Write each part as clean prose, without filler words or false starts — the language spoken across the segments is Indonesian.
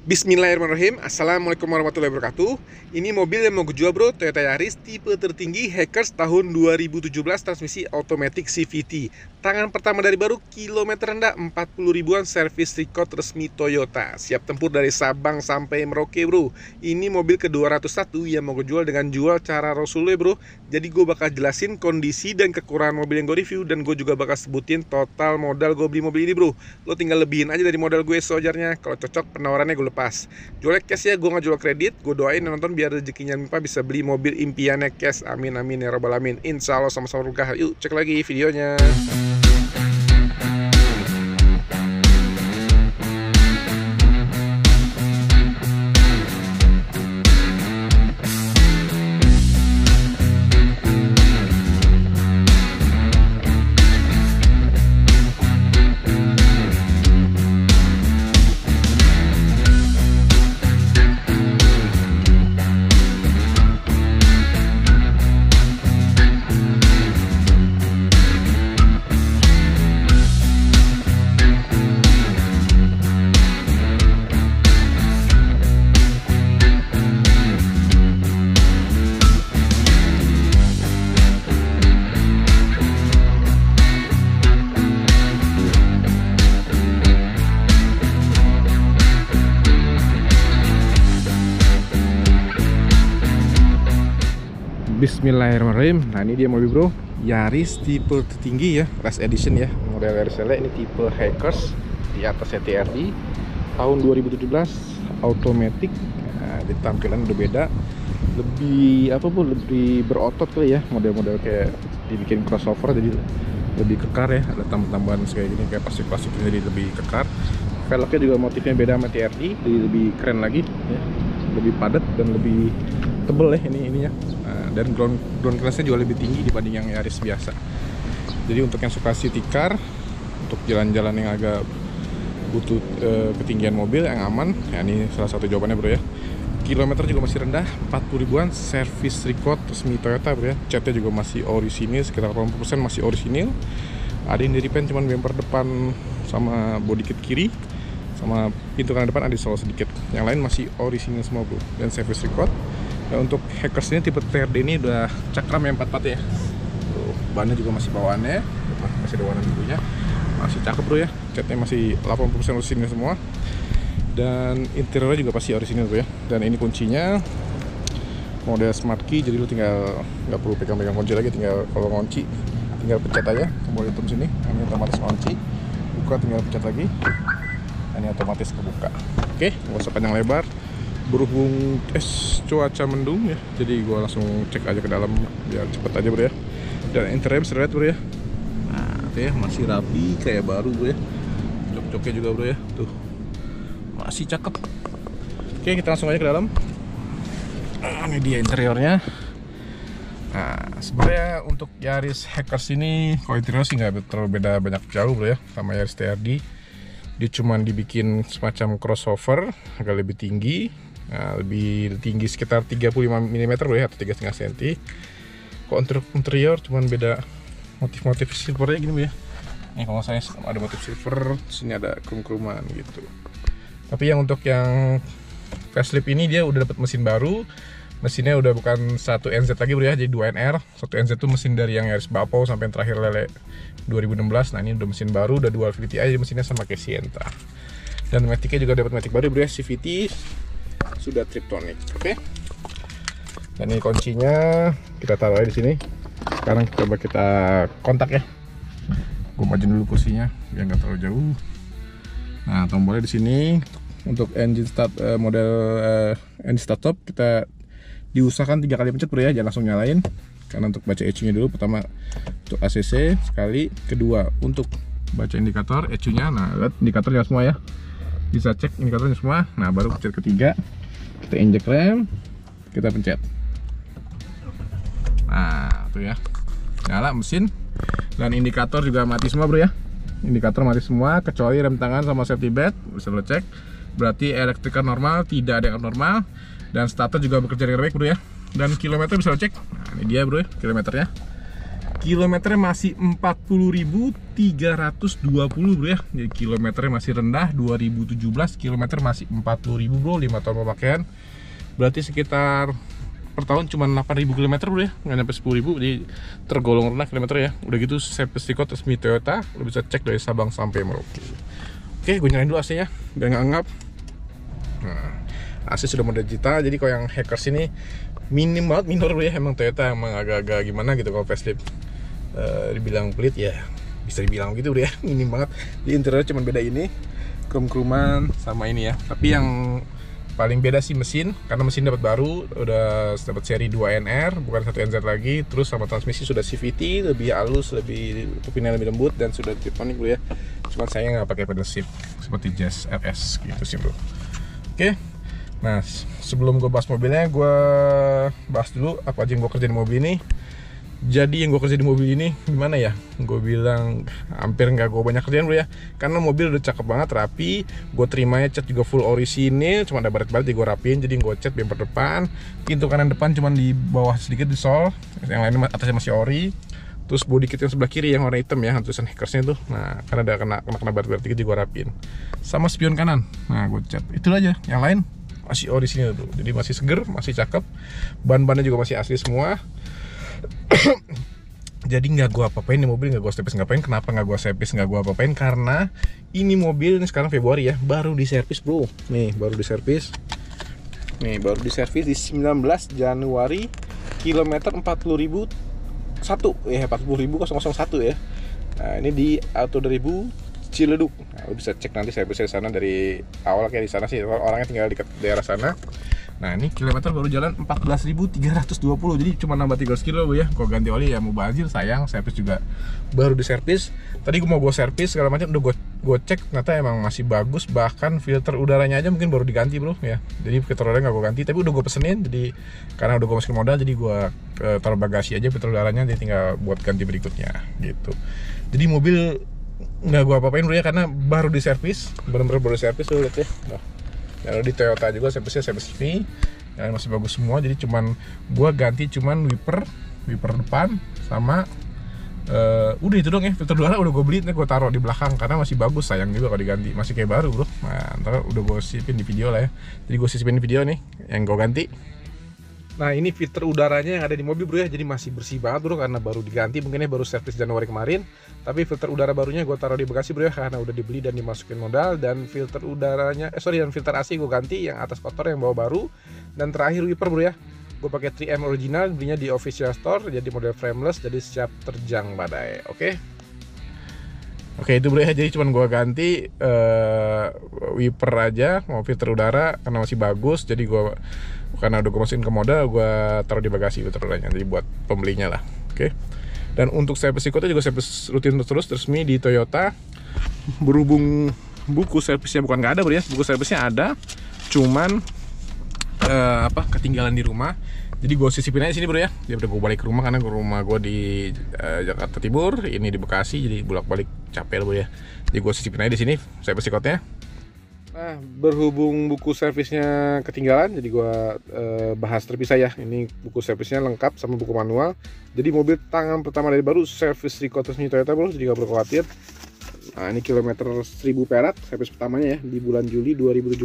Bismillahirrahmanirrahim. Assalamualaikum warahmatullahi wabarakatuh. Ini mobil yang mau gue jual bro, Toyota Yaris tipe tertinggi Hackers tahun 2017, transmisi automatic CVT. Tangan pertama dari baru, kilometer rendah 40 ribuan, service record resmi Toyota. Siap tempur dari Sabang sampai Merauke bro. Ini mobil ke 201 yang mau gue jual dengan jual cara Rasulullah bro. Jadi gue bakal jelasin kondisi dan kekurangan mobil yang gue review, dan gue juga bakal sebutin total modal gue beli mobil ini bro. Lo tinggal lebihin aja dari modal gue sewajarnya. Kalau cocok penawarannya gue pas. Jualnya cash ya, gue nggak jual kredit. Gue doain yang nonton biar rezekinya Mipa bisa beli mobil impiannya cash. Amin amin ya robbal alamin. Insya Allah sama-sama berkah. Yuk cek lagi videonya. Bismillahirrahmanirrahim. Nah ini dia mobil bro, Yaris tipe tertinggi ya, Race Edition ya, model Yaris LE. Ini tipe Hackers, di atasnya TRD tahun 2017, automatic. Nah, di tampilan udah beda, lebih apa bu, lebih berotot kali ya, model-model kayak dibikin crossover jadi lebih kekar ya. Ada tambahan kayak gini, kayak plastik-plastik jadi lebih kekar. Velgnya juga motifnya beda sama TRD, jadi lebih keren lagi ya, lebih padat dan lebih tebel ya ininya. Nah, dan ground clearance-nya juga lebih tinggi dibanding yang Yaris biasa. Jadi untuk yang suka city car, untuk jalan-jalan yang agak butuh ketinggian mobil yang aman, ya ini salah satu jawabannya bro ya. Kilometer juga masih rendah, 40 ribuan, service record resmi Toyota bro ya. Catnya juga masih orisinil, sekitar 80% masih orisinil. Ada yang di repaint cuman bumper depan sama body kit kiri, sama pintu kanan depan ada solo sedikit. Yang lain masih orisinil semua bro, dan service record. Nah, untuk Hackers ini tipe TRD ini udah cakram ya, 4-4 ya. Tuh, bannya juga masih bawaannya, masih ada warna birunya, masih cakep bro ya. Catnya masih 80% orisinil semua, dan interiornya juga pasti orisinil bro ya. Dan ini kuncinya model smart key, jadi lu tinggal nggak perlu pegang-pegang kunci lagi, tinggal kalau ngunci tinggal pencet aja tombol hitam sini, ini otomatis kunci, buka tinggal pencet lagi, ini otomatis kebuka. Oke, nggak usah panjang lebar. Berhubung cuaca mendung ya, jadi gua langsung cek aja ke dalam biar cepet aja bro ya. Dan interior bisa lihat bro ya, nah tuh ya masih rapi kayak baru bro ya. Jok-joknya juga bro ya, tuh masih cakep. Oke, kita langsung aja ke dalam. Ini dia interiornya. Nah sebenarnya untuk Yaris Hackers ini kalau interior sih nggak terlalu beda banyak jauh bro ya sama Yaris TRD. Dia cuman dibikin semacam crossover, agak lebih tinggi. Nah, lebih tinggi sekitar 35 mm bro ya, atau 3,5 cm. Kok untuk interior cuman beda motif-motif silvernya gini bro ya. Ini kalau saya ada motif silver, sini ada krum-kruman gitu. Tapi yang untuk yang facelift ini dia udah dapat mesin baru. Mesinnya udah bukan 1 NZ lagi bro ya, jadi 2 NR. 1 NZ itu mesin dari yang Yaris Bapau sampai yang terakhir Lele 2016. Nah ini udah mesin baru, udah dual VTI, mesinnya sama kayak Sientra. Dan maticnya juga dapat matic baru bro ya, CVT sudah Triptonic. Oke. Dan ini kuncinya kita taruh aja di sini. Sekarang coba kita kontak ya. Gue majuin dulu kursinya biar nggak terlalu jauh. Nah tombolnya di sini untuk engine start model engine start top kita diusahakan 3 kali pencet bro ya, jangan langsung nyalain. Karena untuk baca ECU nya dulu, pertama untuk ACC sekali, kedua untuk baca indikator ECU nya. Nah lihat indikatornya semua ya, bisa cek indikatornya semua. Nah baru pencet ketiga, kita injek rem, kita pencet. Nah tuh ya, nyala mesin. Dan indikator juga mati semua bro ya, indikator mati semua kecuali rem tangan sama safety belt, bisa lo cek. Berarti elektrika normal, tidak ada yang normal. Dan starter juga bekerja dengan baik bro ya. Dan kilometer bisa lo cek. Nah ini dia bro ya, kilometernya. Kilometernya masih 40.320 bro ya. Jadi kilometernya masih rendah, 2017 kilometer masih 40.000 bro, 5 tahun pemakaian. Berarti sekitar per tahun cuma 8.000 km bro ya, nggak nyampe 10.000, jadi tergolong rendah kilometer ya. Udah gitu service record resmi Toyota, lo bisa cek dari Sabang sampai Merauke. Oke, gue nyalain dulu AC-nya, biar nggak ngap. Nah, AC sudah mode digital, jadi kalau yang hackers ini minim banget, minor bro ya. Emang Toyota emang agak-agak gimana gitu kalau facelift. Dibilang pelit ya bisa dibilang gitu ya, minim banget. Di interior cuma beda ini krom-kroman sama ini ya. Tapi yang paling beda sih mesin, karena mesin dapat baru, udah dapat seri 2NR bukan 1NZ lagi. Terus sama transmisi sudah CVT, lebih halus, lebih tepinnya lebih lembut, dan sudah Tiptronic bro ya. Cuman saya nggak pakai pedal shift seperti Jazz RS gitu sih bro. Oke, nah sebelum gue bahas mobilnya, gue bahas dulu apa aja yang gue kerjain di mobil ini. Jadi yang gue kerja di mobil ini gimana ya, gue bilang hampir nggak gue banyak kerjaan bro ya, karena mobil udah cakep banget, rapi. Gue terimanya cat juga full orisinil, cuma ada baret-baret jadi gue rapiin. Jadi gue cat bumper depan, pintu kanan depan cuma di bawah sedikit di sol, yang lainnya atasnya masih ori. Terus body kit yang sebelah kiri yang warna hitam ya, tulisan hackersnya tuh, nah karena ada kena baret-baret dikit jadi gue rapiin. Sama spion kanan, nah gue cat itu aja, yang lain masih orisinil tuh, jadi masih seger, masih cakep. Ban-bannya juga masih asli semua. Jadi nggak gue apa-apain nih mobil, nggak gue servis ngapain. Kenapa nggak gue servis, nggak gue apa-apain? Karena ini mobil ini sekarang Februari ya, baru diservis bro. Nih baru diservis. Nih baru diservis di 19 Januari, kilometer 40.001 ya, 40.001 ya. Nah ini di Auto 2000 Ciledug. Nah, lo bisa cek nanti saya bisa di sana dari awal, kayak di sana sih orangnya tinggal di daerah sana. Nah ini kilometer baru jalan 14.320, jadi cuma nambah 300 kilo ya. Kalau ganti oli ya mau banjir sayang, servis juga baru diservis. Tadi gue mau gue servis segala macam, udah gue cek ternyata emang masih bagus. Bahkan filter udaranya aja mungkin baru diganti bro ya. Jadi filter udaranya nggak gue ganti, tapi udah gue pesenin. Jadi karena udah gue masukin modal, jadi gue taruh bagasi aja filter udaranya, jadi tinggal buat ganti berikutnya gitu. Jadi mobil nggak gue apa-apain bro ya, karena baru diservis, bener-bener baru diservis tuh lihat ya. Nah, di Toyota juga servisnya servis resmi, yang masih bagus semua. Jadi cuman gua ganti cuman wiper depan sama udah itu dong ya. Filter udara udah gue beli, nih gue taruh di belakang karena masih bagus, sayang juga kalau diganti, masih kayak baru bro. Nah ntar udah gue sisipin di video lah ya. Jadi gue sisipin di video nih yang gue ganti. Nah ini filter udaranya yang ada di mobil bro ya, jadi masih bersih banget bro karena baru diganti, mungkin ya baru servis Januari kemarin. Tapi filter udara barunya gue taruh di bagasi bro ya, karena udah dibeli dan dimasukin modal. Dan filter udaranya, dan filter AC gue ganti, yang atas kotor yang bawah baru. Dan terakhir wiper bro ya, gue pakai 3M original, belinya di official store, jadi model frameless, jadi siap terjang badai. Oke itu bro ya, jadi cuman gue ganti wiper aja, mau filter udara karena masih bagus. Jadi gue karena udah gue masukin ke modal, gue taruh di bagasi filter udaranya, jadi buat pembelinya lah. Oke. Dan untuk servis ikutnya juga servis rutin terus resmi di Toyota. Berhubung buku servisnya bukan nggak ada bro ya, buku servisnya ada, cuman ketinggalan di rumah. Jadi gue sisipin aja sini bro ya. Dia udah gue balik ke rumah karena rumah gue di Jakarta Timur, ini di Bekasi, jadi bolak-balik capek bro ya. Jadi gue sisipin aja di sini servis ikutnya. Nah, berhubung buku servisnya ketinggalan, jadi gue bahas terpisah ya. Ini buku servisnya lengkap sama buku manual. Jadi mobil tangan pertama dari baru, servis record resmi Toyota bro, jadi gak perlu khawatir. Nah ini kilometer 1000 perak, servis pertamanya ya di bulan Juli 2017.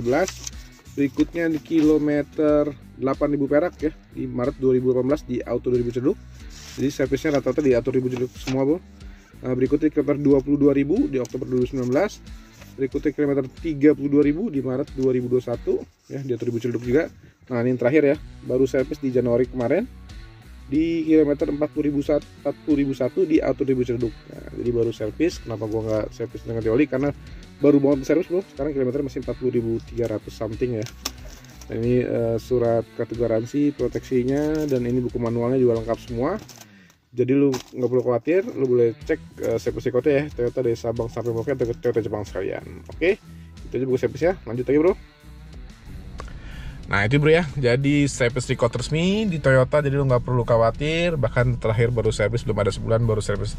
Berikutnya di kilometer 8000 perak ya di Maret 2018 di Auto 2000 Ciledug. Jadi servisnya rata-rata di Auto 2000 Ciledug semua bro. Nah, berikutnya kilometer 22.000 di Oktober 2019. Berikutnya kilometer 32.000 di Maret 2021 ya di Auto 2000 Ciledug juga. Nah ini yang terakhir ya, baru servis di Januari kemarin di kilometer 40.001 di Auto 2000 Ciledug. Nah, jadi baru servis. Kenapa gua nggak servis dengan oli? Karena baru banget servis bro. Sekarang kilometer masih 40.300 something ya. Dan ini surat kartu garansi, proteksinya, dan ini buku manualnya juga lengkap semua. Jadi lu nggak perlu khawatir, lu boleh cek servis ikutnya ya, Toyota dari Sabang sampai Merauke atau Toyota Jepang sekalian. Oke, itu aja buku servisnya. Lanjut lagi bro. Nah itu bro ya, jadi servis record resmi di Toyota, jadi lu nggak perlu khawatir. Bahkan terakhir baru servis, belum ada sebulan baru servis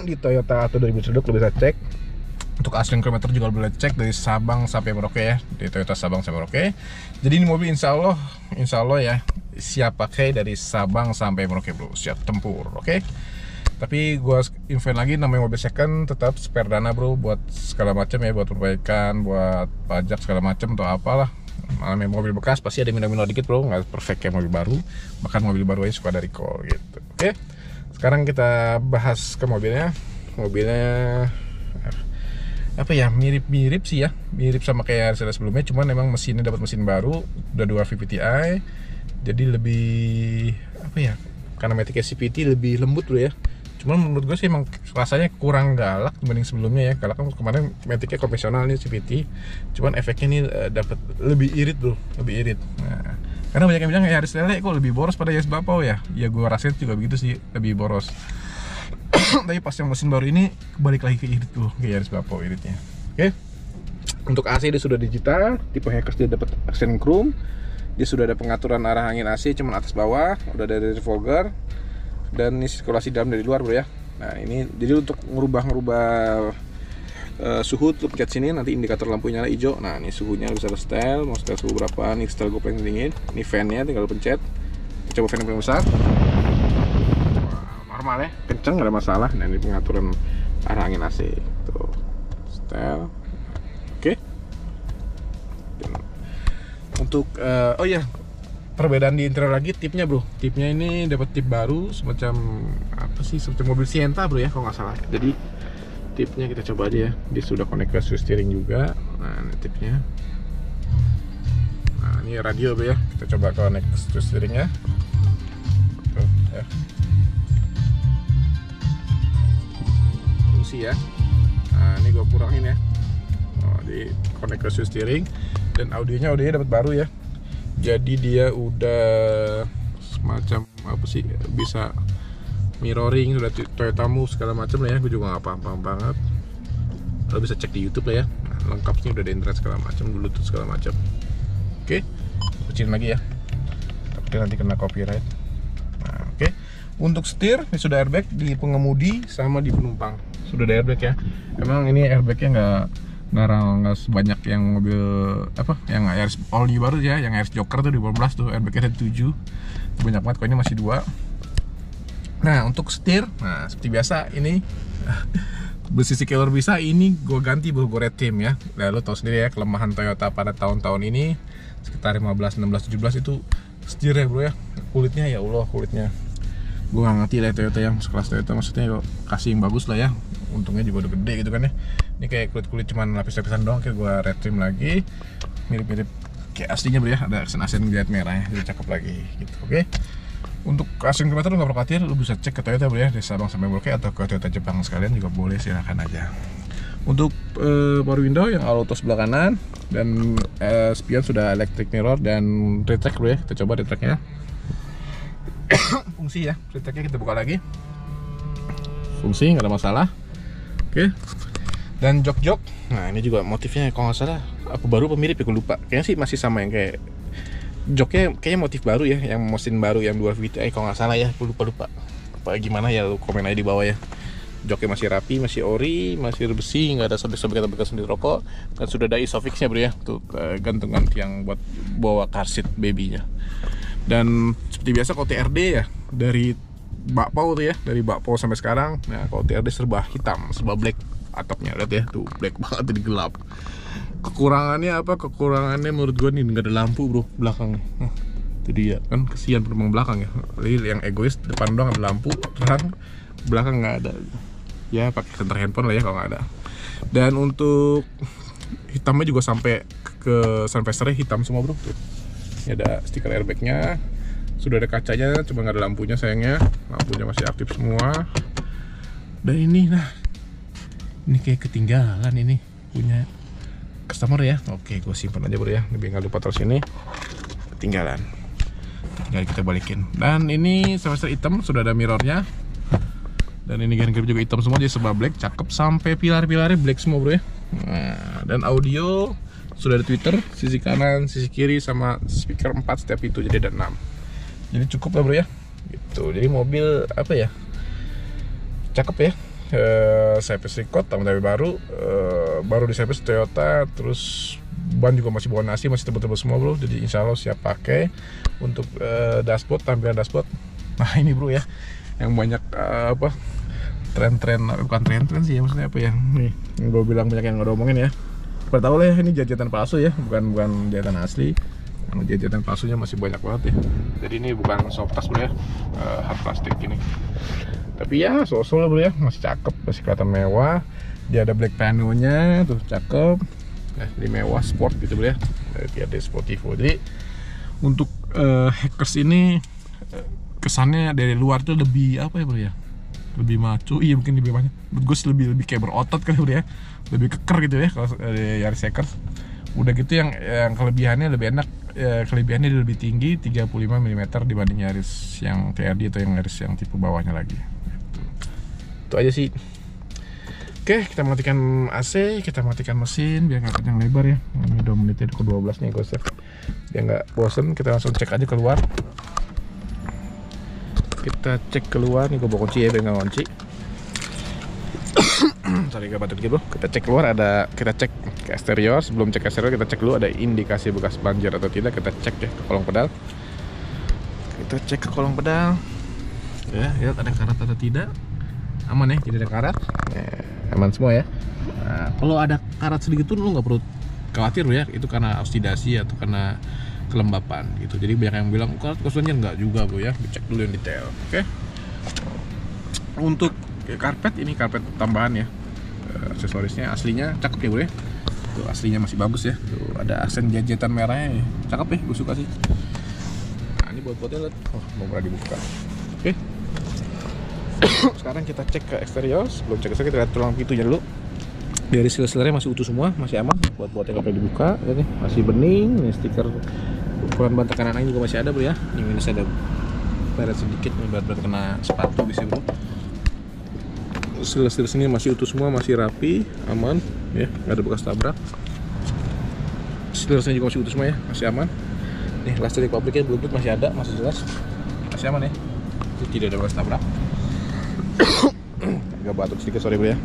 di Toyota Auto 2000 Ciledug, lu bisa cek. Untuk asli kilometer juga boleh cek dari Sabang sampai Merauke ya, di Toyota Sabang sampai Merauke. Jadi ini mobil insya Allah ya siap pakai dari Sabang sampai Merauke bro, siap tempur. Oke. Tapi gua info lagi, namanya mobil second tetap spare dana bro, buat segala macam ya, buat perbaikan, buat pajak segala macam atau apalah. Namanya mobil bekas pasti ada minor-minor dikit bro, nggak perfect kayak mobil baru. Bahkan mobil baru aja suka ada recall gitu. Oke, sekarang kita bahas ke mobilnya. Mobilnya apa ya, mirip-mirip sih ya, mirip sama kayak RSL sebelumnya, cuman memang mesinnya dapat mesin baru, udah 2 VVTi, jadi lebih apa ya, karena Matic CVT lebih lembut bro ya. Cuman menurut gue sih emang rasanya kurang galak dibanding sebelumnya ya. Galak kan kemarin Maticnya konvensional, nih CVT, cuman efeknya ini dapat lebih irit bro, lebih irit. Nah, karena banyak yang bilang ya Yaris Lele kok lebih boros pada Yaris Bapau ya. Ya gue rasain juga begitu sih, lebih boros. Tapi pas yang mesin baru ini balik lagi ke irit tuh, ke Yaris Bapau iritnya. Oke. Untuk AC dia sudah digital, tipe Hackers dia dapat accent chrome. Dia sudah ada pengaturan arah angin AC cuman atas bawah, udah ada dari fogger. Dan ini sirkulasi dalam dari luar bro ya. Nah ini jadi untuk ngerubah suhu, lu pencet sini nanti indikator lampu nyala hijau. Nah ini suhunya lu bisa setel, mau setel suhu berapa. Ini setel gue paling dingin. Ini fan-nya tinggal lu pencet. Coba fan yang paling besar. Wah, normal ya, kenceng nggak ada masalah. Nah ini pengaturan arah angin AC. Tuh, setel. Oke. Untuk oh ya, perbedaan di interior lagi, tipnya bro. Tipnya ini dapat tip baru, semacam apa sih, semacam mobil Sienta bro ya kalau nggak salah. Jadi tipnya kita coba aja ya. Dia sudah connect ke steering juga. Nah ini tipnya. Nah ini radio bro ya. Kita coba connect ke steeringnya. Tuh ya. Fungsi ya. Nah ini gue kurangin ya. Oh, di connect ke steering. Dan audionya dapat baru ya. Jadi dia udah semacam apa sih, bisa mirroring, sudah Toyota Move segala macam lah ya. Gue juga nggak paham banget. Lo bisa cek di YouTube lah ya. Nah, lengkapnya udah ada internet segala macam, Bluetooth segala macam. Oke, kecilin lagi ya. Tapi nanti kena copyright. Nah, oke. Untuk setir ini sudah airbag di pengemudi sama di penumpang. Sudah ada airbag ya. Emang ini airbagnya nggak sebanyak yang mobil apa, yang Yaris all new baru ya, yang Yaris Joker tuh di 18 tuh airbagnya ada 7, banyak banget, kok ini masih 2. Nah untuk setir, nah seperti biasa ini besi keylor bisa, ini gue ganti gue red trim ya. Nah lo tau sendiri ya kelemahan Toyota pada tahun-tahun ini sekitar 15, 16, 17 itu setirnya bro ya, kulitnya ya Allah, kulitnya gue gak ngerti lah Toyota yang sekelas Toyota, maksudnya yuk kasih yang bagus lah ya. Untungnya juga udah gede gitu kan ya. Ini kayak kulit cuman lapis-lapisan doang, kayak gue red trim lagi, mirip-mirip kayak aslinya bro ya. Ada aksen jahit merah ya, jadi cakep lagi gitu. Oke. Untuk aksen kilometer lu gak perlu khawatir, lu bisa cek ke Toyota bro ya, dari Sabang sampai Merauke atau ke Toyota Jepang sekalian juga boleh, silahkan aja. Untuk power window yang auto sebelah kanan, dan spion sudah electric mirror dan retract bro ya. Kita coba retractnya. Fungsi ya, retractnya kita buka lagi. Fungsi nggak ada masalah. Oke. Dan jok-jok, nah ini juga motifnya kalau nggak salah apa baru apa mirip ya, gue lupa. Kayaknya sih masih sama, yang kayak joknya kayaknya motif baru ya, yang mesin baru yang 2 VVTi kalau nggak salah ya, gue lupa. Apa gimana ya, lu komen aja di bawah ya. Joknya masih rapi, masih ori, masih besi, nggak ada sobek-sobek atau bekas sendiri rokok, dan sudah ada isofixnya bro ya, tuh gantungan tiang buat bawa car seat babynya. Dan seperti biasa kalau TRD ya dari Bapau tuh ya, dari Bapau sampai sekarang. Nah kalau TRD serba hitam, serba black atapnya, lihat ya tuh, black banget, jadi gelap. Kekurangannya apa? Kekurangannya menurut gue nih nggak ada lampu bro belakang. Itu dia kan, kesian penumpang belakang ya. Jadi yang egois depan doang ada lampu terang, belakang nggak ada. Ya pakai center handphone lah ya kalau nggak ada. Dan untuk hitamnya juga sampai ke sunvisornya hitam semua bro. Tuh. Ini ada stiker airbagnya, sudah ada kacanya, cuma nggak ada lampunya sayangnya. Lampunya masih aktif semua. Dan ini, nah ini kayak ketinggalan ini punya customer ya. Oke, gue simpan aja bro ya, lebih nggak lupa terus ini ketinggalan. Tinggal kita balikin. Dan ini sunvisor hitam, sudah ada mirrornya. Dan ini gan grip juga hitam semua, jadi serba black, cakep. Sampai pilar-pilarnya black semua bro ya. Nah, dan audio sudah ada tweeter, sisi kanan, sisi kiri, sama speaker 4 setiap itu, jadi ada 6. Jadi cukup lah bro ya. Gitu. Jadi mobil apa ya? Cakep ya. Service record, tapi baru di service Toyota, terus ban juga masih bawa nasi, masih tebel-tebel semua bro. Jadi insya Allah siap pakai. Untuk dashboard, tampilan dashboard. Nah ini bro ya, yang banyak tren-tren, bukan tren-tren sih ya, maksudnya apa ya, nih yang gue bilang banyak yang nggak omongin ya. Pada tahu lah ya, ini jajanan palsu ya, bukan jajanan asli. Yang jajanan palsunya masih banyak banget ya. Jadi ini bukan soft touch bro ya, hard plastik ini. Tapi ya so-so lah bro ya, masih cakep, masih kelihatan mewah. Dia ada black pianonya tuh, cakep. Jadi mewah, sport gitu bro ya. Dia ada Sportivo. Jadi untuk Hackers ini kesannya dari luar tuh lebih apa ya bro ya, lebih maco. Iya mungkin lebih banyak, gue lebih kayak berotot kali bro ya, lebih keker gitu ya kalau Yaris Hackers. Udah gitu yang kelebihannya lebih enak, kelebihannya dia lebih tinggi 35 mm dibanding Yaris yang TRD atau yang Yaris yang tipe bawahnya lagi gitu. Itu aja sih. Oke, kita matikan AC, kita matikan mesin biar nggak panjang lebar ya. Ini udah menitnya ke 12 nih gue save. Biar nggak bosen, kita langsung cek aja keluar. Kita cek keluar nih, gue bawa kunci ya biar nggak kunci. Sorry gak batuk dikit bro. Kita cek keluar, kita cek ke eksterior. Sebelum cek eksterior kita cek dulu ada indikasi bekas banjir atau tidak. Kita cek ya ke kolong pedal. Kita cek ke kolong pedal. Ya, lihat ada karat atau tidak. Aman ya, tidak ada karat. Aman semua ya. Nah, kalau ada karat sedikit tuh lu nggak perlu khawatir ya, itu karena oksidasi atau karena kelembapan gitu. Jadi banyak yang bilang karat kosongnya nggak juga bro ya, dicek dulu yang detail. Oke. Untuk karpet, ini karpet tambahan ya. Aksesorisnya aslinya cakep ya bro ya. Tuh aslinya masih bagus ya. Tuh ada aksen jajetan merahnya ya. Cakep ya, gue suka sih. Nah ini buat-buatnya lihat. Oh mau pernah dibuka. Oke. Sekarang kita cek ke eksterior. Sebelum cek eksterior kita lihat tulang pintunya dulu. Dari seal-sealernya masih utuh semua, masih aman. Buat-buatnya nggak perlu dibuka. Lihat nih, masih bening. Ini stiker ukuran ban tekanan angin juga masih ada bro ya. Ini minus ada baret sedikit nih, baret kena sepatu bisa bro. Seal-seal sini masih utuh semua, masih rapi, aman ya, nggak ada bekas tabrak. Seal-sealnya juga masih utuh semua ya, masih aman. Nih last dari pabriknya Bluetooth masih ada, masih jelas, masih aman ya. Tidak ada bekas tabrak. Agak batuk sedikit sorry bro ya.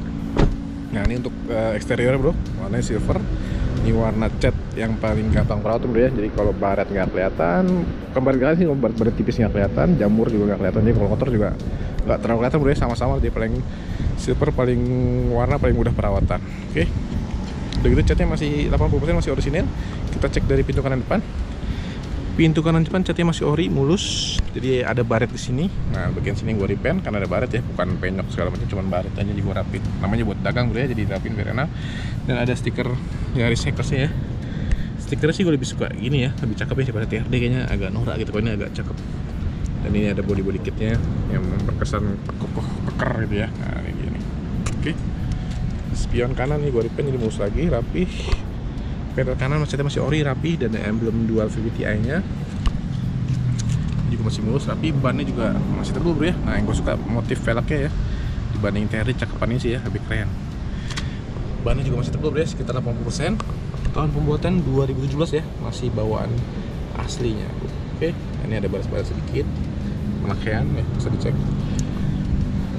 Nah ini untuk eksterior bro, warnanya silver. Ini warna cat yang paling gampang perawat bro ya. Jadi kalau baret nggak kelihatan, kemarin sih baret tipis nggak kelihatan, jamur juga nggak kelihatan. Jadi kalau kotor juga nggak terlalu kelihatan bro ya, sama-sama. Dia paling silver, paling warna paling mudah perawatan. Oke. Udah gitu catnya masih 80% masih orisinil. Kita cek dari pintu kanan depan. Pintu kanan depan catnya masih ori, mulus. Jadi ada baret di sini. Nah, bagian sini gua repaint karena ada baret ya, bukan penyok segala macam, cuman baret aja gua rapin. Namanya buat dagang bro ya, jadi rapin biar enak. Dan ada stiker Yaris Hackers ya. Stikernya sih gue lebih suka gini ya, lebih cakep ya daripada TRD, kayaknya agak norak gitu. Kalau ini agak cakep. Dan ini ada body kitnya yang berkesan kokoh, peker gitu ya. Nah, ini gini. Oke. Spion kanan nih gua repaint jadi mulus lagi, rapi. Pedal kanan masih ori, rapi, dan ada emblem dual VVTi-nya juga masih mulus, rapi. Bannya juga masih tebal bro ya. Nah yang gue suka motif velgnya ya, dibanding TRD cakepannya sih ya, lebih keren. Bannya juga masih tebal bro ya, sekitar 80%. Tahun pembuatan 2017 ya, masih bawaan aslinya. Oke, ini ada baras-baras sedikit, pemakaian ya, bisa dicek.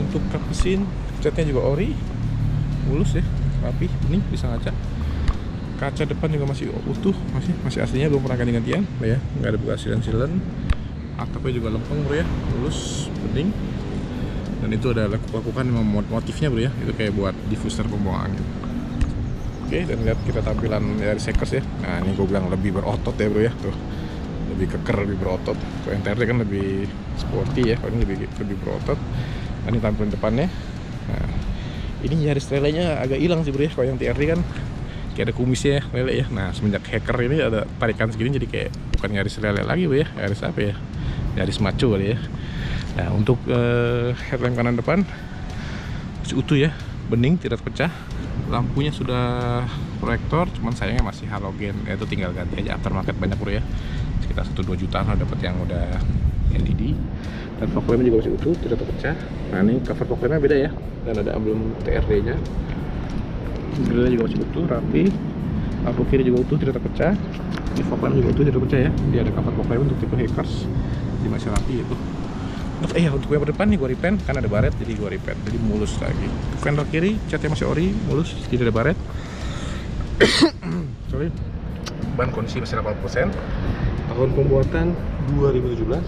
Untuk kap mesin, catnya juga ori, mulus ya, rapi, ini bisa ngaca. Kaca depan juga masih utuh, masih aslinya, belum pernah ganti-gantian ya, nggak ada bekas silen-silen. Atapnya juga lempeng bro ya, mulus, bening. Dan itu ada lekuk-lekukan motifnya bro ya, itu kayak buat diffuser pembuang angin. Oke, dan lihat kita tampilan dari Hackers ya. Nah ini gue bilang lebih berotot ya bro ya, tuh lebih keker, lebih berotot. Kalau yang TRD kan lebih sporty ya, kalau ini lebih berotot. Nah, ini tampilan depannya. Nah ini Yaris lelenya agak hilang sih bro ya, kalau yang TRD kan kayak ada kumisnya lele ya. Nah semenjak Hacker ini ada tarikan segini, jadi kayak bukan Yaris lele lagi bro ya, Yaris apa ya, Yaris maco kali ya. Nah untuk headlamp kanan depan masih utuh ya, bening, tidak pecah. Lampunya sudah proyektor, cuman sayangnya masih halogen ya, itu tinggal ganti aja aftermarket banyak bro ya, sekitar 1-2 jutaan lah dapat yang udah LED. Dan fog lampnya juga masih utuh, tidak terpecah. Nah ini cover fog lampnya beda ya, dan ada emblem TRD nya. Grillnya juga masih utuh, rapi. Lampu kiri juga utuh, tidak terpecah. Ini fog lamp juga utuh, tidak terpecah ya. Dia ada cover fog lamp untuk tipe Hackers, jadi masih rapi itu. Untuk yang depan nih gua repaint, kan ada baret, jadi gua repaint, jadi mulus lagi. Fender kiri catnya masih ori, mulus, tidak ada baret. Sorry. Ban kondisi masih 80%. Tahun pembuatan 2017.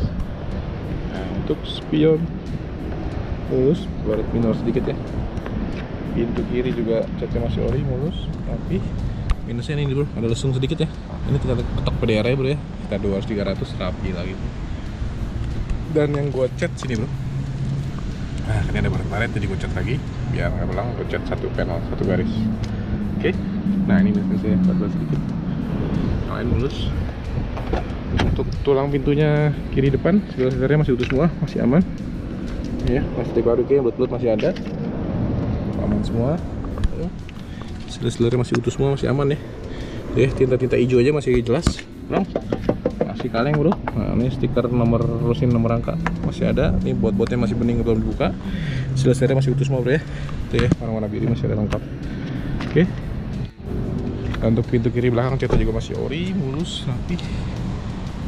Nah untuk spion mulus, baret minor sedikit ya. Pintu kiri juga catnya masih ori, mulus, rapi. Minusnya ini bro, ada lesung sedikit ya. Ini tinggal ketok PDR ya bro ya. Kita 200-300 rapi lagi. Dan yang gua cat sini bro. Nah, ini ada baret-baret jadi gua cat lagi biar nggak belang. Gua cat satu panel, satu garis. Oke. Nah, ini minusnya baret sedikit. Yang lain mulus. Untuk tulang pintunya kiri depan, sebelah-sebelahnya masih utuh semua, masih aman. Ya, plastik baruknya bulat-bulat masih ada. Aman semua. Sebelah-sebelahnya masih utuh semua, masih aman ya. Tinta-tinta hijau aja masih jelas. Bang. Masih kaleng bro. Nah, ini stiker nomor rosin nomor angka masih ada. Ini bot-botnya masih bening belum dibuka. Sebelah-sebelahnya masih utuh semua bro ya. Itu ya, warna-warna biru masih ada lengkap. Oke. Untuk pintu kiri belakang catnya juga masih ori, mulus, rapi.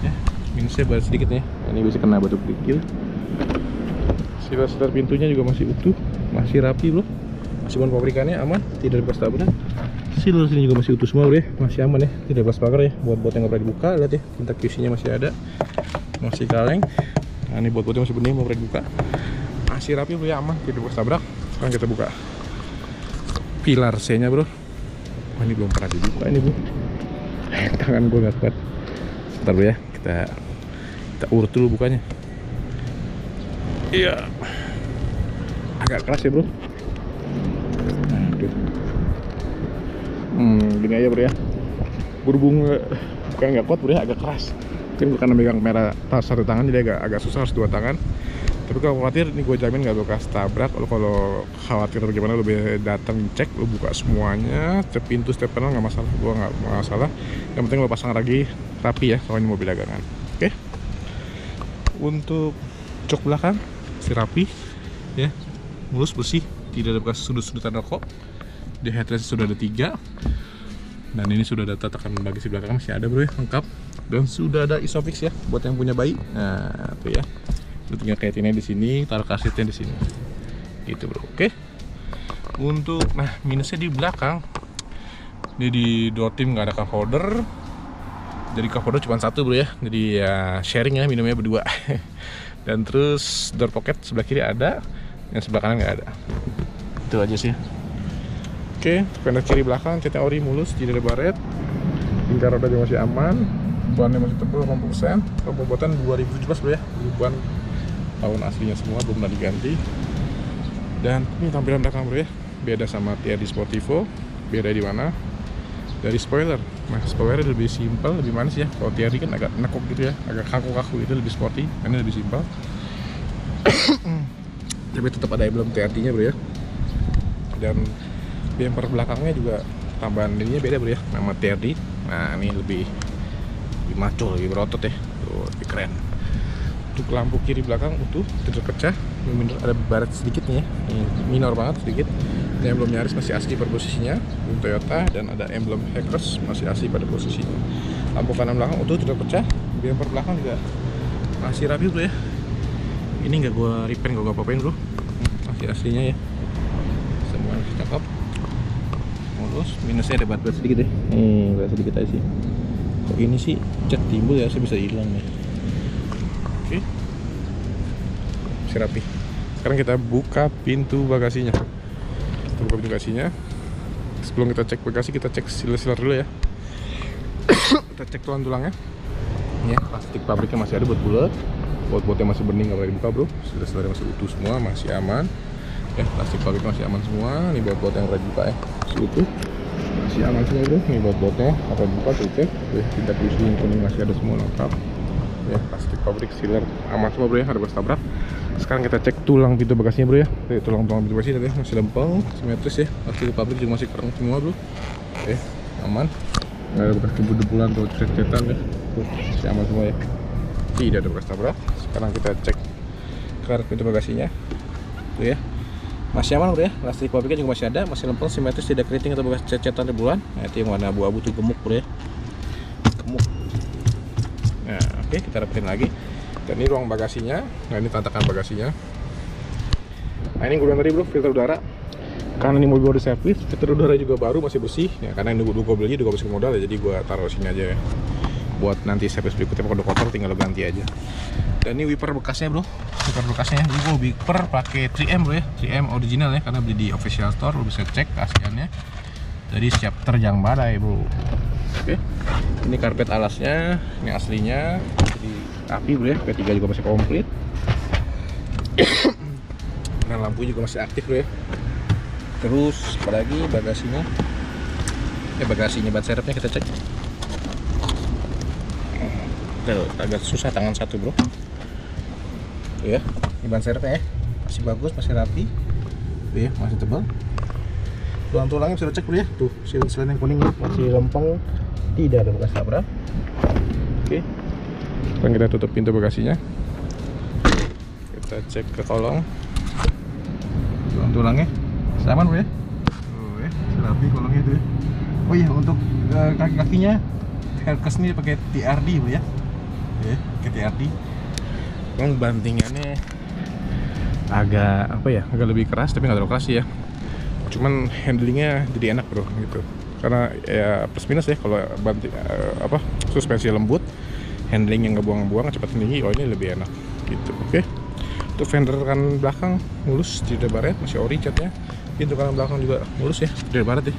Ya, minusnya baru sedikit ya. Ini bisa kena batu kerikil. Setelah pintunya juga masih utuh, masih rapi bro. Masih ban pabrikannya aman, tidak bekas taburan. Sealer sini juga masih utuh semua bro ya, masih aman ya, tidak bekas pagar ya. Buat yang nggak pernah dibuka, lihat ya, tinta QC-nya masih ada, masih kaleng. Nah ini buat-buatnya masih bening, mau pernah dibuka, masih rapi bro ya, aman, tidak bekas tabrak. Sekarang kita buka pilar C-nya bro. Wah ini belum pernah dibuka ini bro. Tangan gue nggak kuat. Sebentar bro ya, kita urut dulu bukanya. Iya, agak keras ya bro. Gini aja bro ya, berhubung bukan nggak kuat bro ya, agak keras. Mungkin karena megang kamera satu tangan jadi agak susah, harus dua tangan. Tapi kalau khawatir, ini gue jamin nggak bekas tabrak. Kalau khawatir bagaimana, lebih datang cek, lo buka semuanya, setiap pintu, setiap panel nggak masalah, gue nggak masalah. Yang penting lo pasang lagi rapi ya, kalau ini mobil dagangan. Oke. Untuk jok belakang masih rapi ya, mulus, bersih, tidak ada bekas sudut-sudutan rokok. Di headrest sudah ada 3, dan ini sudah ada tatakan bagasi belakang masih ada bro ya, lengkap. Dan sudah ada isofix ya buat yang punya bayi. Nah tuh ya, lu tinggal kaitinnya di sini, taruh kasetnya di sini gitu bro. Oke. Untuk minusnya di belakang, ini di door trim nggak ada cup holder, jadi cup holder cuma satu bro ya, jadi ya sharing ya, minumnya berdua. Dan terus door pocket sebelah kiri ada, yang sebelah kanan nggak ada. Itu aja sih. Oke, fender kiri belakang catnya ori, mulus, tidak ada baret. Lingkar roda juga masih aman. Bannya masih tebal 80%. Pembuatan 2017 bro ya. Ini ban tahun aslinya semua, belum pernah diganti. Dan ini tampilan belakang bro ya. Beda sama TRD Sportivo. Beda di mana? Dari spoiler. Nah, spoilernya lebih simpel, lebih manis ya. Kalau TRD kan agak nekuk gitu ya, agak kaku-kaku gitu, lebih sporty. Ini lebih simpel. Tapi tetap ada emblem TRD-nya bro ya. Dan bumper belakangnya juga tambahan ininya beda bro ya, nama TRD. Nah ini lebih maco, lebih berotot ya. Tuh, lebih keren. Untuk lampu kiri belakang utuh, tidak pecah. Ada baret sedikit nih ya, ini minor banget sedikit. Ini emblem Yaris masih asli pada posisinya, Toyota, dan ada emblem Hackers masih asli pada posisinya. Lampu kanan belakang utuh, tidak pecah. Bumper belakang juga masih rapi bro ya. Ini nggak gua repaint, nggak gua apa-apain bro, masih aslinya ya. Semua masih cakep. Mulus, minusnya ada baret sedikit ya. Baret sedikit aja sih. Kok ini sih cat timbul ya, saya bisa hilang nih. Oke. Masih rapi. Sekarang kita buka pintu bagasinya. Kita buka pintu bagasinya. Sebelum kita cek bagasi, kita cek sealer dulu ya. Kita cek tulang-tulangnya. Ya, plastik pabriknya masih ada bulat-bulat. Bot-botnya masih bening, nggak pernah dibuka bro. Sealer masih utuh semua, masih aman. Ya, plastik pabrik masih aman semua. Ini bot-bot yang pernah dibuka ya, masih utuh, masih aman semua bro. Ini bot-botnya apa dibuka tuh cek. Tinta QC yang kuning masih ada semua lengkap. Ya, plastik pabrik, sealer aman semua bro ya, ada bekas tabrak. Sekarang kita cek tulang pintu bagasinya bro ya. Tulang pintu bagasi tadi masih lempeng, simetris ya. Plastik pabrik juga masih keren semua bro. Oke, aman. Nggak ada bekas debu-debulan atau cet-cetan ya. Tuh, masih aman semua ya. Tidak ada bekas tabrak. Sekarang kita cek karet pintu bagasinya. Tuh ya. Masih aman bro ya, plastik pabriknya juga masih ada, masih lempeng, simetris, tidak keriting atau bekas cecetan debulan. Nah itu yang warna abu-abu tuh gemuk bro ya, gemuk. Nah oke, kita rapiin lagi. Dan ini ruang bagasinya. Nah ini tatakan bagasinya. Nah ini gue bilang tadi bro, filter udara. Karena ini mobil baru servis, filter udara juga baru, masih bersih. Ya karena ini gue beli juga bersih modal ya, jadi gue taruh sini aja ya. buat nanti servis berikutnya kalau udah kotor tinggal lo ganti aja. Dan ini wiper bekasnya bro, wiper bekasnya ini gue wiper pakai 3M bro ya, 3M original ya, karena beli di official store, lo bisa cek keasliannya. Jadi siap terjang badai bro. Oke, ini karpet alasnya, ini aslinya, jadi api bro ya, P3 juga masih komplit. Dan lampu juga masih aktif bro ya. Terus apalagi bagasinya, bagasinya ban serepnya kita cek. Agak susah tangan satu bro. Tuh ya, ini ban serepnya ya, masih bagus, masih rapi. Tuh ya, masih tebal. Tulang-tulangnya bisa cek bro ya. Tuh, silen-silen yang kuning masih lempeng, tidak ada bekas tabrak. Oke, sekarang kita tutup pintu bagasinya. Kita cek ke kolong. Tulang-tulangnya aman bro ya. Tuh ya, rapi kolongnya tuh ya. Oh iya, untuk kaki-kakinya Hercules ini pakai TRD bro ya. Ya, pakai TRD. Memang bantingannya agak apa ya, agak lebih keras tapi nggak terlalu keras ya. Cuman handlingnya jadi enak bro gitu. Karena ya plus minus ya, kalau banting suspensi lembut, handling yang nggak buang-buang, cepat tinggi, oh ini lebih enak gitu. Oke. Untuk fender kanan belakang mulus, tidak baret, masih ori catnya. Pintu kanan belakang juga mulus ya, tidak baret ya.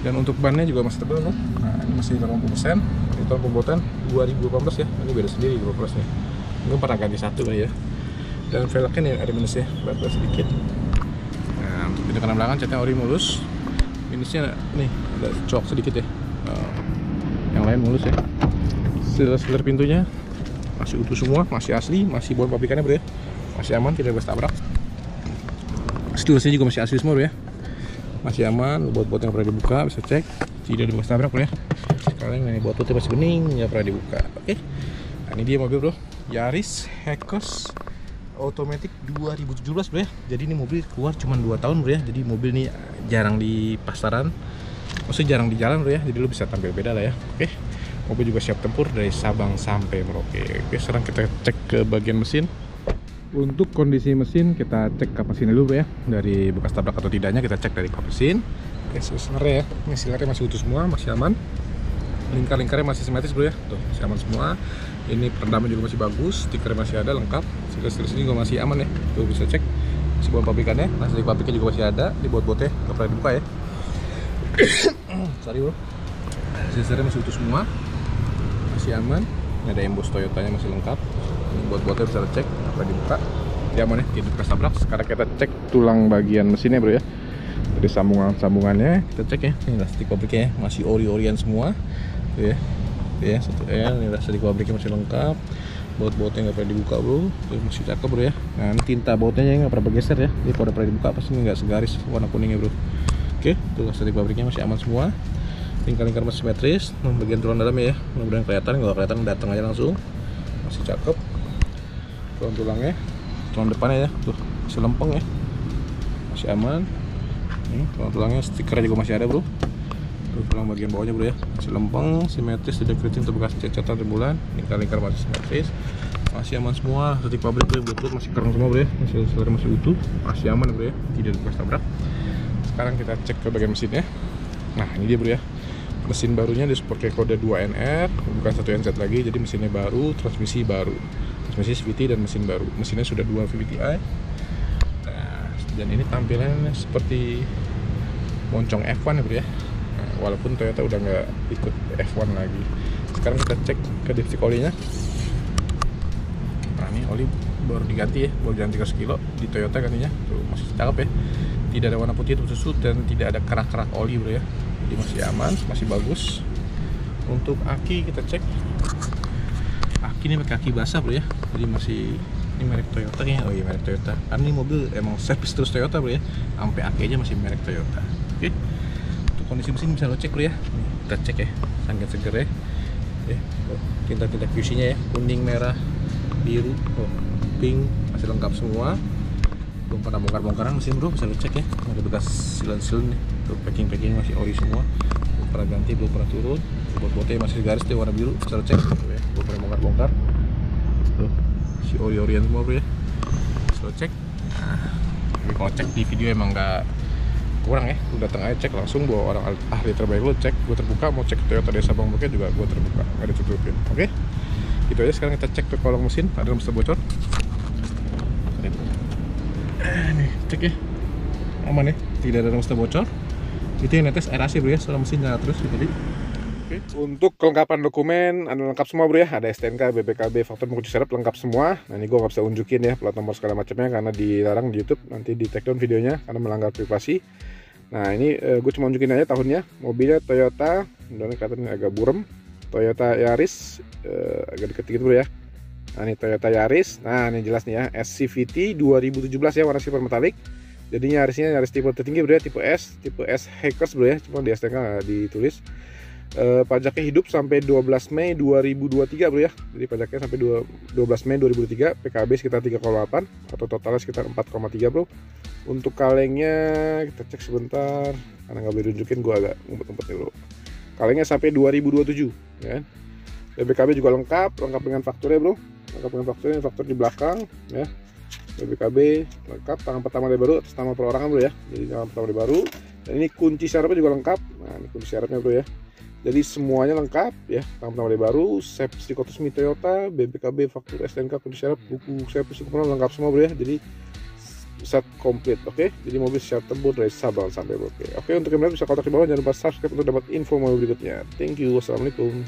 Dan untuk bannya juga masih tebal loh. Nah, ini masih 80%. Ini tahun pembuatan 2018 ya. Ini beda sendiri 12 nya. Ini pernah ganti satu kali ya. Dan velgnya nih ada minusnya, barat sedikit. Nah, untuk pintu kanan belakang catnya ori mulus. Minusnya nih ada cok sedikit ya. Yang lain mulus ya. Selir pintunya masih utuh semua, masih asli, masih bawaan pabrikannya bro ya. Masih aman, tidak bekas tabrak. Setirnya juga masih asli semua bro ya. Masih aman, buat yang pernah dibuka bisa cek, tidak ada bekas tabrak bro ya. Sekarang ini bototnya masih bening, nggak pernah dibuka. Oke, nah ini dia mobil bro, Yaris Hekos Automatic 2017 bro ya. Jadi ini mobil keluar cuma 2 tahun bro ya. Jadi mobil ini jarang di pasaran, maksudnya jarang di jalan bro ya. Jadi lu bisa tampil beda lah ya. Oke, mobil juga siap tempur dari Sabang sampai Merauke. Oke, sekarang kita cek ke bagian mesin. Untuk kondisi mesin kita cek kap mesinnya dulu ya, dari bekas tabrak atau tidaknya kita cek dari kap mesin. Oke, silernya ya, ini silernya masih utuh semua, masih aman. Lingkar-lingkarnya masih simetris bro ya, tuh masih aman semua. Ini peredamnya juga masih bagus, stikernya masih ada lengkap. Stiker sini juga masih aman ya, tuh bisa cek. Masih buat pabrikannya, masih di pabriknya juga masih ada, di bot-botnya nggak pernah dibuka ya. Sorry bro, silernya masih utuh semua, masih aman. Ini ada embos Toyotanya masih lengkap. Buat botnya bisa cek apa dibuka ya, aman ya, tidak bekas tabrak. Sekarang kita cek tulang bagian mesinnya bro ya, dari sambungannya kita cek ya. Ini plastik pabriknya ya, masih ori-orian semua tuh ya, ini plastik pabriknya masih lengkap. Bot-botnya nggak pernah dibuka bro, tuh masih cakep bro ya. Nah, ini tinta botnya nggak pernah bergeser ya, jadi kalau pernah dibuka pasti nggak segaris warna kuningnya bro. Oke, tuh plastik pabriknya masih aman semua. Lingkar-lingkar masih simetris. Bagian tulang dalamnya ya, mudah-mudahan kelihatan. Kalau kelihatan datang aja langsung, masih cakep. Tulangnya, tulang depannya ya, tuh masih lempeng ya, masih aman. Nih tulangnya, stikernya juga masih ada bro. Tuh tulang bagian bawahnya bro ya, masih lempeng, simetris, tidak keriting atau bekas cacatan rembulan. Lingkar-lingkar masih simetris, masih aman semua. Detik pabrik bro, buat masih keren semua bro ya, masih utuh, masih aman bro ya, tidak ada bekas tabrak. Sekarang kita cek ke bagian mesinnya. Nah ini dia bro ya, mesin barunya disupport kode 2NR, bukan 1NZ lagi. Jadi mesinnya baru, transmisi baru, transmisi CVT dan mesin baru. Mesinnya sudah 2 VVTi. Nah, dan ini tampilannya seperti moncong F1 ya bro ya. Nah, walaupun Toyota udah nggak ikut F1 lagi. Sekarang kita cek ke dipstick olinya. Nah ini oli baru diganti ya, baru ganti 300 kilo di Toyota gantinya. Tuh masih cakep ya, tidak ada warna putih atau susu dan tidak ada kerak-kerak oli bro ya. Jadi masih aman, masih bagus. Untuk aki kita cek, aki ini pakai aki basah bro ya. Jadi masih, ini merek Toyota ya. Oh iya merek Toyota, karena ini mobil emang servis terus Toyota bro ya, sampai aki aja masih merek Toyota. Oke, untuk kondisi mesin bisa lo cek bro ya. Nih, kita cek ya, sangat seger ya. Tinta-tinta QC nya ya, kuning, merah, biru, pink, masih lengkap semua. Belum pernah bongkar-bongkaran mesin bro, bisa lo cek ya. Ada bekas silen-silen nih, tuh packing masih ori semua. Belum pernah ganti, belum pernah turun. Bot-botnya masih garis tuh warna biru, bisa lo cek tuh ya. Belum pernah bongkar-bongkar. Tuh, si ori-orian semua bro ya, bisa lo cek. Nah, tapi kalau cek di video emang nggak kurang ya, lu datang aja cek langsung, bawa orang ahli terbaik lu cek. Gue terbuka, mau cek Toyota Desa Bang Bokeh juga gue terbuka, nggak ditutupin. Oke, gitu aja. Sekarang kita cek ke kolong mesin, ada mesin bocor. Nih cek ya, aman ya, tidak ada mesin bocor. Itu yang netes air AC bro ya, soal mesin nyala terus tadi. Oke. Untuk kelengkapan dokumen ada lengkap semua bro ya, ada STNK, BPKB, faktur kunci serep lengkap semua. Nah ini gue nggak bisa unjukin ya plat nomor segala macamnya karena dilarang di YouTube, nanti di take down videonya karena melanggar privasi. Nah ini gue cuma unjukin aja tahunnya. Mobilnya Toyota, udah kelihatan agak burem, Toyota Yaris, agak deket dikit bro ya. Nah ini Toyota Yaris, nah ini jelas nih ya, SCVT 2017 ya, warna silver metalik. Jadinya Yarisnya Yaris tipe tertinggi bro ya, tipe S Hackers bro ya, cuma di STNK nggak ditulis. Pajaknya hidup sampai 12 Mei 2023 bro ya. Jadi pajaknya sampai 12 Mei 2023, PKB sekitar 3,8 atau totalnya sekitar 4,3 bro. Untuk kalengnya kita cek sebentar karena nggak boleh tunjukin, gue agak ngumpet-ngumpet nih bro. Kalengnya sampai 2027 ya. BPKB juga lengkap dengan fakturnya bro. Lengkap dengan fakturnya, faktur di belakang ya. BPKB lengkap, tangan pertama dari baru atas nama perorangan bro ya. Jadi tangan pertama dari baru. Dan ini kunci syaratnya juga lengkap. Nah ini kunci syaratnya bro ya. Jadi semuanya lengkap ya, tangan dari baru, servis resmi Toyota, BPKB, faktur STNK, kunci syarat, buku servis lengkap semua bro ya. Jadi set komplit, oke. Jadi mobil siap tempur dari Sabang sampai Merauke. Oke, untuk yang lain bisa kontak di bawah, jangan lupa subscribe untuk dapat info mobil berikutnya. Thank you, wassalamualaikum.